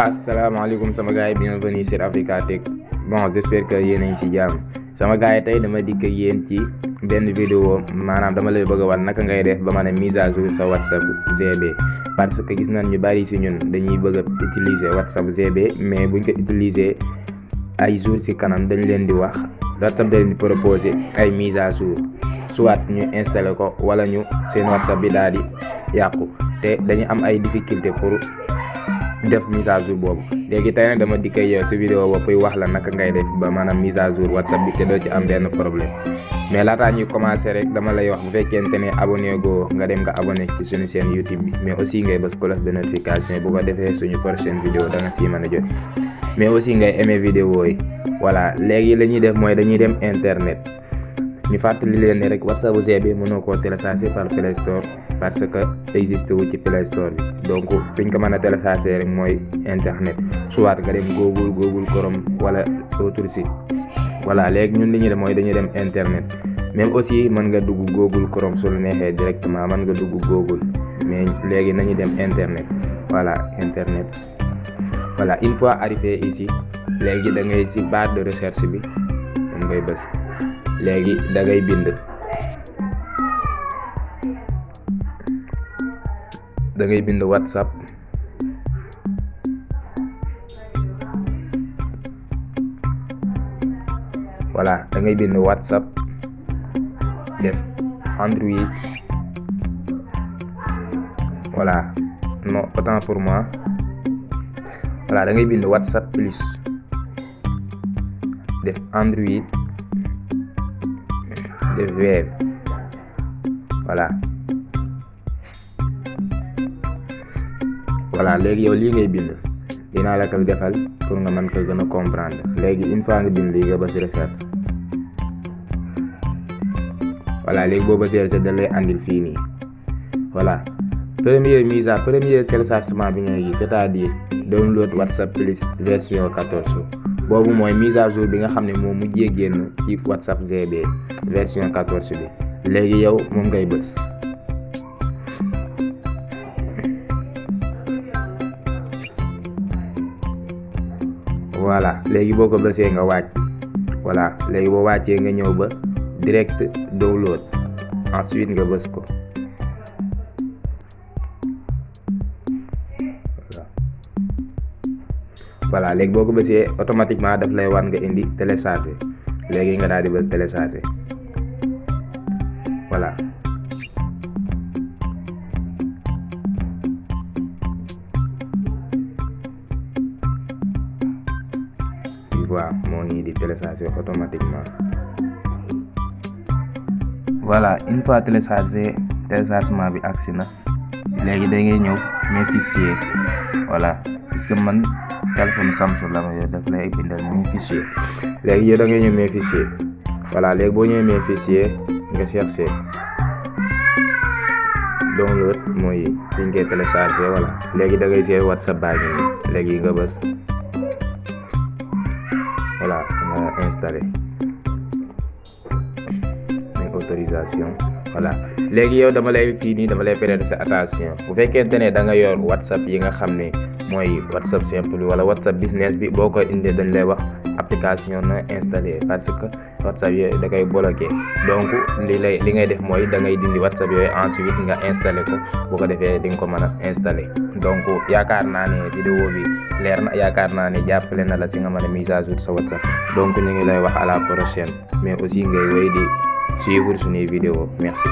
asalaamaaleykum sama gars yi bienvenue sur Africa Tech. Bon, j'espère que yéen a ngi ci jàmm sama gars yi tey dama dikk yéen ci benn vidéo maanaam dama lay bëgg a wan naka ngay def ba mën a mise à jour sa WhatsApp GB parce que gis nañ ñu bari ci ñun dañuy bëgg a utiliser WhatsApp GB mais buñ ko utiliser ay jours ci kanam dañ leen di wax WhatsApp dañ leen di proposer ay mise à jour soit ñu installer ko wala ñu seen WhatsApp bi daal di yàqu te dañu am ay difficulté pour def mise à jour boobu léegi tey nag dama dikkee yow si vidéo ba puy wax la naka ngay def ba maanaam mise à jour WhatsApp bi te doo ci am benn problème mais laataa ñuy commencer rek dama lay wax bu fekkente ne abonné goo nga dem nga abonné ci suñu chaîne YouTube bi mais aussi ngay bës cloche de notification bu ko defee suñu prochaine vidéo da nga siy mën a jot mais aussi ngay aimer vidéo yi voilà léegi la ñuy def mooy dañuy dem internet ñu fàttali leen ne rek WhatsApp GB mënoo koo télécharger par Play Store parce que existe wu ci Play Store bi donc fi ñu ko mën a télécharger rek mooy internet soit nga dem Google Chrome wala autre site voilà léegi ñun li ñuy def mooy dañuy dem internet même aussi mën nga dugg Google Chrome su la neexee directement mën nga dugg Google mais léegi nañu dem internet voilà internet voilà une fois arrivé ici léegi da ngay ci barre de recherche bi moom ngay bës léegi da ngay bind WhatsApp voilà da ngay bind WhatsApp def Android voilà non autant pour moi voilà da ngay bind WhatsApp plus def Android def web voilà léegi yow lii ngay bind dinaa la ko defal pour nga mën ko gën a comprendre léegi une fois nga bind lii nga bës recherche voilà léegi boo bësee recherche da lay andil fii nii voilà premier téléchargement bi ngay gis c'est-à-dire download WhatsApp plus version 14 boobu mooy mise à jour bi nga xam ne moo mujjee génn ci WhatsApp GB version 14 bi léegi yow moom ngay bës voilà léegi boo ko bësee nga wàcc voilà léegi boo wàccee nga ñëw ba direct download ensuite nga bës ko voilà léegi boo ko bësee automatiquement daf lay wan nga indi télécharger léegi nga daal di bës télécharger voilà moo ngi di télécharger automatiquement voilà une fois téléchargement bi agsi na léegi da ngay ñëw mes fichiers voilà puisque man téléphone Samsung la ma yor daf lay bindal mes fichiers léegi yow da ngay ñëw mes fichiers voilà léegi boo ñëwee mes fichiers nga chercher download mooy fi ñu koy télécharger voilà léegi da ngay seet WhatsApp baa ngi nii léegi nga bës voilà nga installé une autorisation voilà léegi yow dama lay prêter sa attention bu fekkente ne da nga yor WhatsApp yi nga xam ne mooy WhatsApp simple wala WhatsApp business bi boo ko indee dañ lay wax application na installé parce que WhatsApp yooyu da koy bloqué donc li ngay def mooy da ngay dindi WhatsApp yooyu ensuite nga installé ko bu ko defee di nga ko mën a installé donc yaakaar naa ne vidéo bi leer na yaakaar naa ne jàppale na la si nga mën a mise à jour sa WhatsApp donc ñu ngi lay wax à la prochaine mais aussi ngay wéy di suivre suñuy vidéo merci.